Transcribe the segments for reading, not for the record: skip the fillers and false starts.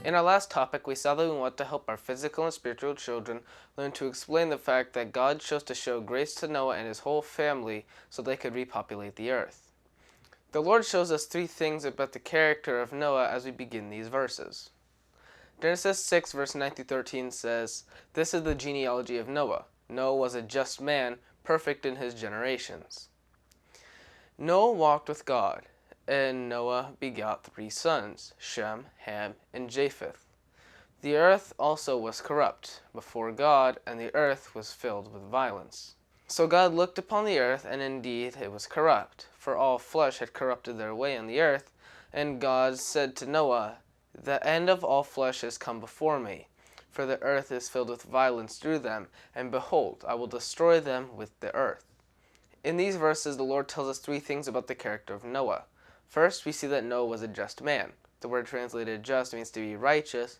In our last topic, we saw that we want to help our physical and spiritual children learn to explain the fact that God chose to show grace to Noah and his whole family so they could repopulate the earth. The Lord shows us three things about the character of Noah as we begin these verses. Genesis 6 verse 9 through 13 says, "This is the genealogy of Noah. Noah was a just man, perfect in his generations. Noah walked with God, and Noah begot 3 sons, Shem, Ham, and Japheth. The earth also was corrupt before God, and the earth was filled with violence. So God looked upon the earth, and indeed it was corrupt, for all flesh had corrupted their way on the earth. And God said to Noah, The end of all flesh has come before me, for the earth is filled with violence through them, and behold, I will destroy them with the earth." In these verses, the Lord tells us 3 things about the character of Noah. First, we see that Noah was a just man. The word translated just means to be righteous,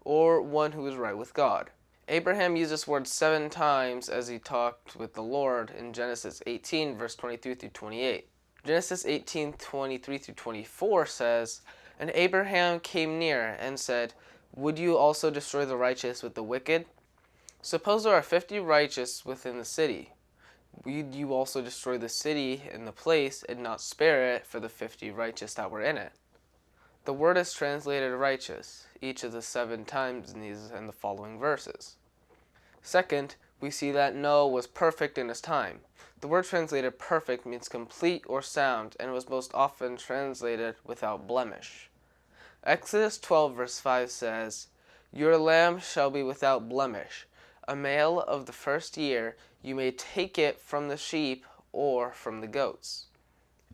or one who is right with God. Abraham used this word 7 times as he talked with the Lord in Genesis 18, verse 23 through 28. Genesis 18, 23 through 24 says, "And Abraham came near and said, Would you also destroy the righteous with the wicked? Suppose there are 50 righteous within the city. Would you also destroy the city in the place and not spare it for the 50 righteous that were in it?" The word is translated righteous, each of the 7 times in the following verses. Second, we see that Noah was perfect in his time. The word translated perfect means complete or sound, and was most often translated without blemish. Exodus 12 verse 5 says, "Your lamb shall be without blemish. A male of the first year, you may take it from the sheep or from the goats."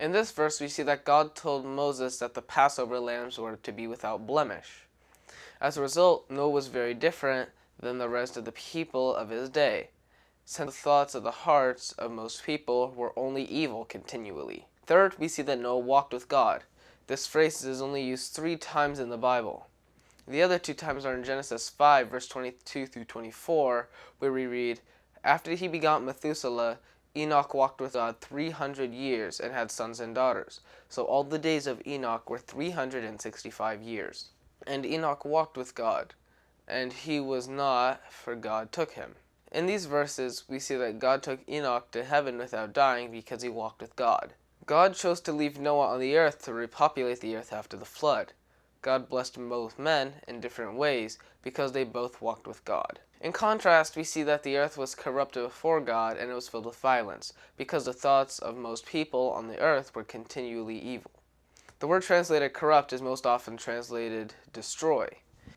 In this verse, we see that God told Moses that the Passover lambs were to be without blemish. As a result, Noah was very different than the rest of the people of his day, since the thoughts of the hearts of most people were only evil continually. Third, we see that Noah walked with God. This phrase is only used 3 times in the Bible. The other 2 times are in Genesis 5, verse 22 through 24, where we read, "After he begot Methuselah, Enoch walked with God 300 years and had sons and daughters. So all the days of Enoch were 365 years. And Enoch walked with God, and he was not, for God took him." In these verses, we see that God took Enoch to heaven without dying because he walked with God. God chose to leave Noah on the earth to repopulate the earth after the flood. God blessed both men in different ways because they both walked with God. In contrast, we see that the earth was corrupted before God and it was filled with violence, because the thoughts of most people on the earth were continually evil. The word translated corrupt is most often translated destroy.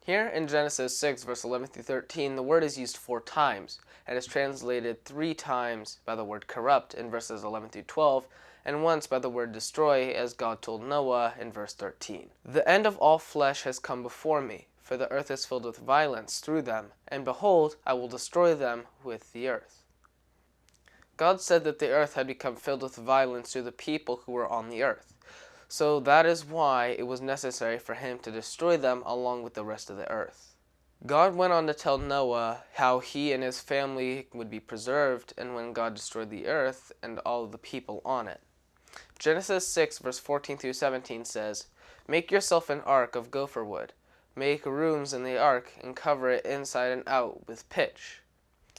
Here in Genesis 6, verse 11 through 13, the word is used 4 times, and is translated 3 times by the word corrupt in verses 11 through 12, and once by the word destroy, as God told Noah in verse 13. "The end of all flesh has come before me, for the earth is filled with violence through them, and behold, I will destroy them with the earth." God said that the earth had become filled with violence through the people who were on the earth. So that is why it was necessary for him to destroy them along with the rest of the earth. God went on to tell Noah how he and his family would be preserved and when God destroyed the earth and all of the people on it. Genesis 6 verse 14 through 17 says, "Make yourself an ark of gopher wood. Make rooms in the ark and cover it inside and out with pitch.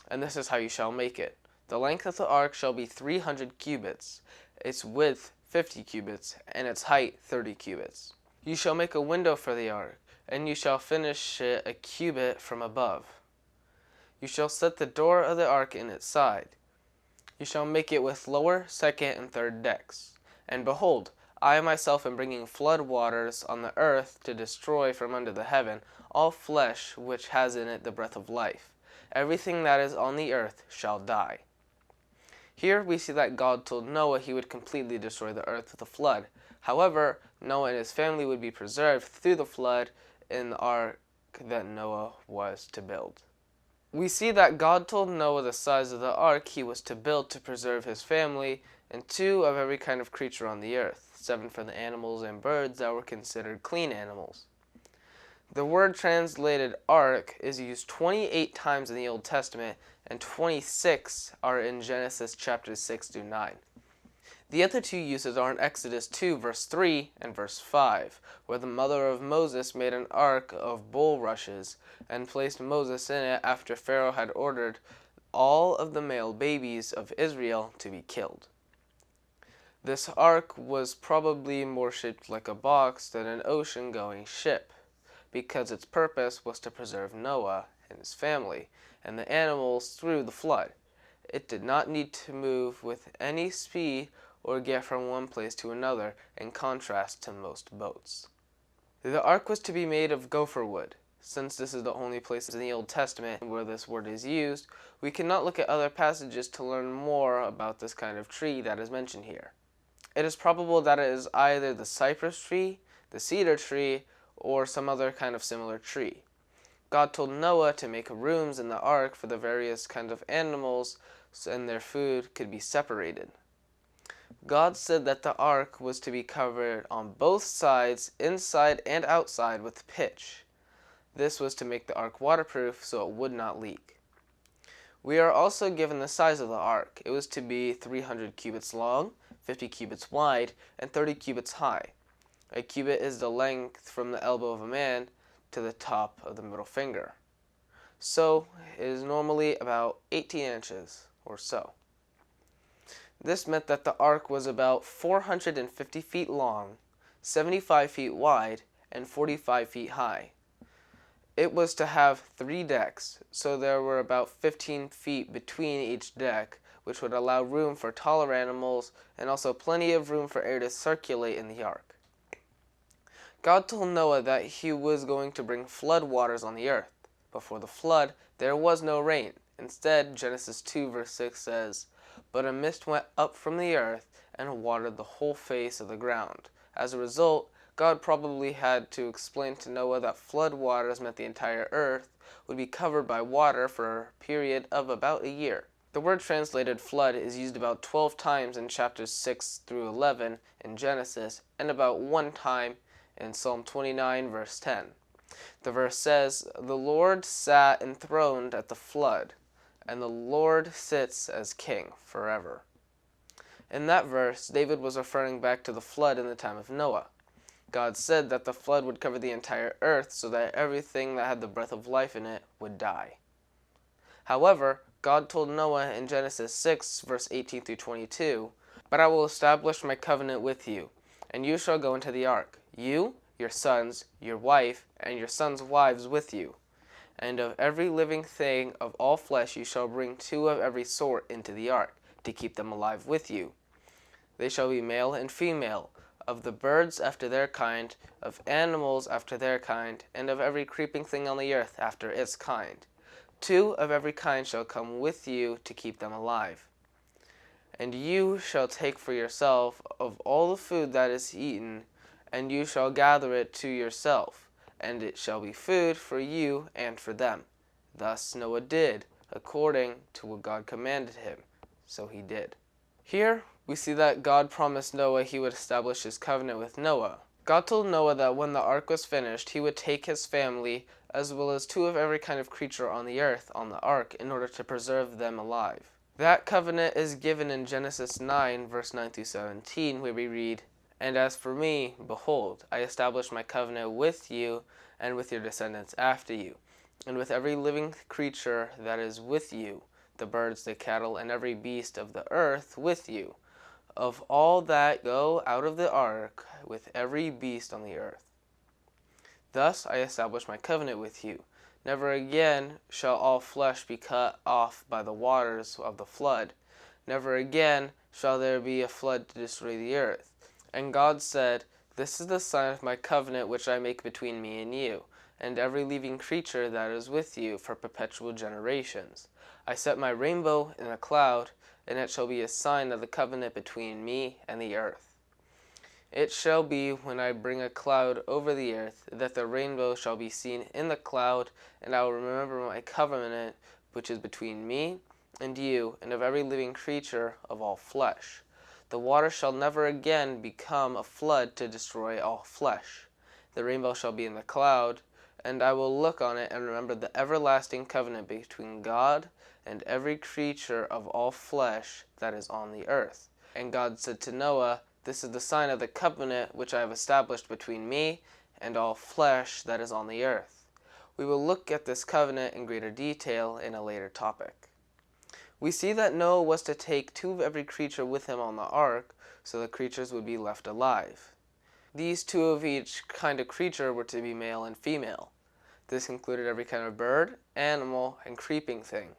And this is how you shall make it. The length of the ark shall be 300 cubits, its width 50 cubits, and its height 30 cubits. You shall make a window for the ark, and you shall finish it a cubit from above. You shall set the door of the ark in its side. You shall make it with lower, second, and third decks. And behold, I myself am bringing flood waters on the earth to destroy from under the heaven all flesh which has in it the breath of life. Everything that is on the earth shall die." Here we see that God told Noah he would completely destroy the earth with a flood. However, Noah and his family would be preserved through the flood in the ark that Noah was to build. We see that God told Noah the size of the ark he was to build to preserve his family, and 2 of every kind of creature on the earth, 7 for the animals and birds that were considered clean animals. The word translated ark is used 28 times in the Old Testament, and 26 are in Genesis chapters 6 through 9. The other two uses are in Exodus 2, verse 3 and verse 5, where the mother of Moses made an ark of bulrushes and placed Moses in it after Pharaoh had ordered all of the male babies of Israel to be killed. This ark was probably more shaped like a box than an ocean-going ship, because its purpose was to preserve Noah and his family and the animals through the flood. It did not need to move with any speed or get from one place to another, in contrast to most boats. The ark was to be made of gopher wood. Since this is the only place in the Old Testament where this word is used, we cannot look at other passages to learn more about this kind of tree that is mentioned here. It is probable that it is either the cypress tree, the cedar tree, or some other kind of similar tree. God told Noah to make rooms in the ark for the various kinds of animals and their food could be separated. God said that the ark was to be covered on both sides, inside and outside, with pitch. This was to make the ark waterproof so it would not leak. We are also given the size of the ark. It was to be 300 cubits long, 50 cubits wide, and 30 cubits high. A cubit is the length from the elbow of a man to the top of the middle finger. So it is normally about 18 inches or so. This meant that the ark was about 450 feet long, 75 feet wide, and 45 feet high. It was to have 3 decks, so there were about 15 feet between each deck, which would allow room for taller animals and also plenty of room for air to circulate in the ark. God told Noah that he was going to bring flood waters on the earth. Before the flood, there was no rain. Instead, Genesis 2 verse 6 says, "But a mist went up from the earth and watered the whole face of the ground." As a result, God probably had to explain to Noah that flood waters meant the entire earth would be covered by water for a period of about a year. The word translated flood is used about 12 times in chapters 6 through 11 in Genesis and about 1 time in Psalm 29 verse 10. The verse says, "The Lord sat enthroned at the flood, and the Lord sits as king forever." In that verse, David was referring back to the flood in the time of Noah. God said that the flood would cover the entire earth so that everything that had the breath of life in it would die. However, God told Noah in Genesis 6 verse 18 through 22, "But I will establish my covenant with you, and you shall go into the ark, you, your sons, your wife, and your sons' wives with you. And of every living thing of all flesh you shall bring 2 of every sort into the ark, to keep them alive with you. They shall be male and female, of the birds after their kind, of animals after their kind, and of every creeping thing on the earth after its kind. 2 of every kind shall come with you to keep them alive. And you shall take for yourself of all the food that is eaten, and you shall gather it to yourself, and it shall be food for you and for them." Thus Noah did, according to what God commanded him. So he did. Here, we see that God promised Noah he would establish his covenant with Noah. God told Noah that when the ark was finished, he would take his family, as well as 2 of every kind of creature on the earth, on the ark, in order to preserve them alive. That covenant is given in Genesis 9, verse 9 through 17, where we read, "And as for me, behold, I establish my covenant with you and with your descendants after you, and with every living creature that is with you, the birds, the cattle, and every beast of the earth with you, of all that go out of the ark, with every beast on the earth. Thus I establish my covenant with you. Never again shall all flesh be cut off by the waters of the flood. Never again shall there be a flood to destroy the earth." And God said, "This is the sign of my covenant which I make between me and you, and every living creature that is with you for perpetual generations. I set my rainbow in a cloud, and it shall be a sign of the covenant between me and the earth. It shall be when I bring a cloud over the earth, that the rainbow shall be seen in the cloud, and I will remember my covenant which is between me and you, and of every living creature of all flesh. The water shall never again become a flood to destroy all flesh. The rainbow shall be in the cloud, and I will look on it and remember the everlasting covenant between God and every creature of all flesh that is on the earth. And God said to Noah, "This is the sign of the covenant which I have established between me and all flesh that is on the earth." We will look at this covenant in greater detail in a later topic. We see that Noah was to take 2 of every creature with him on the ark, so the creatures would be left alive. These 2 of each kind of creature were to be male and female. This included every kind of bird, animal, and creeping thing.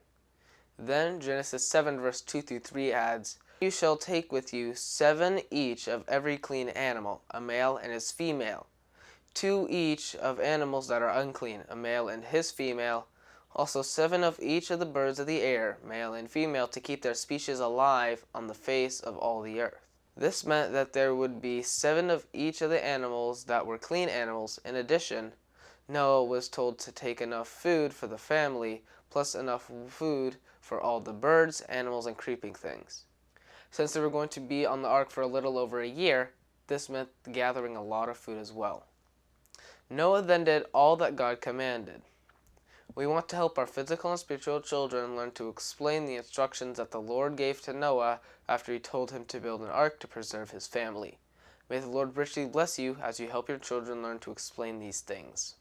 Then Genesis 7 verse 2 through 3 adds, "You shall take with you 7 each of every clean animal, a male and his female, 2 each of animals that are unclean, a male and his female, also 7 of each of the birds of the air, male and female, to keep their species alive on the face of all the earth." This meant that there would be 7 of each of the animals that were clean animals. In addition, Noah was told to take enough food for the family, plus enough food for all the birds, animals, and creeping things. Since they were going to be on the ark for a little over a year, this meant gathering a lot of food as well. Noah then did all that God commanded. We want to help our physical and spiritual children learn to explain the instructions that the Lord gave to Noah after he told him to build an ark to preserve his family. May the Lord richly bless you as you help your children learn to explain these things.